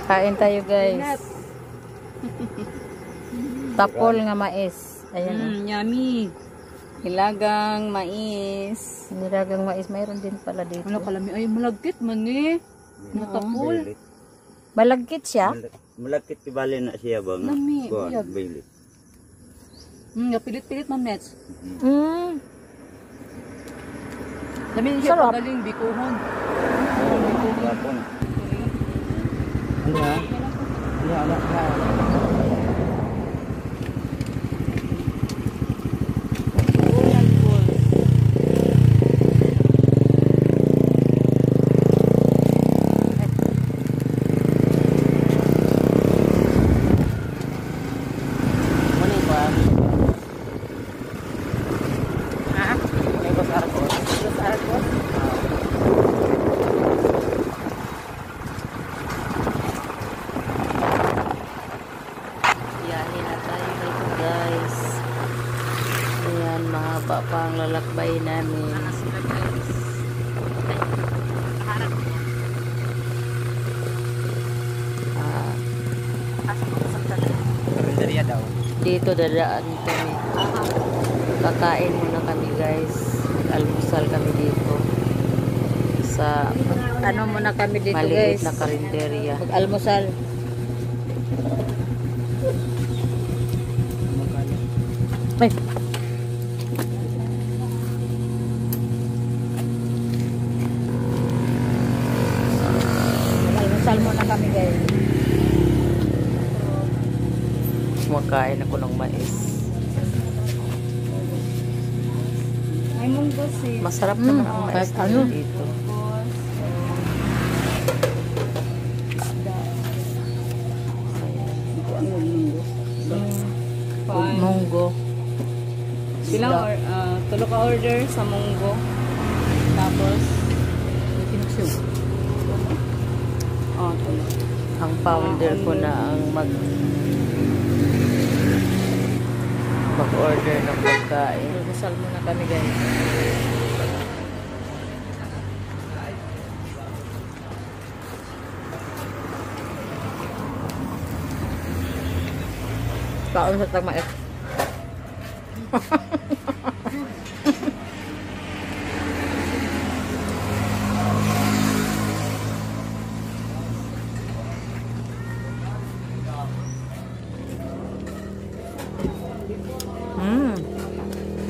Kain tayo guys. Tapol nga mais. Ayan. Yummy. Nilagang mais. Nilagang mais. Mayroon din pala dito. Ano kalami? Ay, malagkit man eh. Natapol. Balagkit siya? Malakit kibali na siya bang? Lami. Bilit. Pilit-pilit man, Nets. Lami siya Sarap. pagaling bikuhon. Kapon. Ano ha? Ano ha? Mahaba pa ang lalakbay namin. Dito dadaan kami. Kakain muna kami guys. Almusal kami dito. Sa ano muna kami dito maliit guys. Na karinderya. Mag-almusal. Ay. Almusal muna kami guys. Kumakain ako ng mais. Ay, munggos eh. Masarap naman ang mais dito. Munggo. Bilang tulo ka order sa munggo. Tapos tulo. Ang founder ko na ang mag-order ng pagkain. Almusal muna kami guys. Kaon sa tagmait.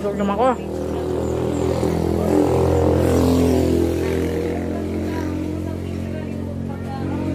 Busog naman ko.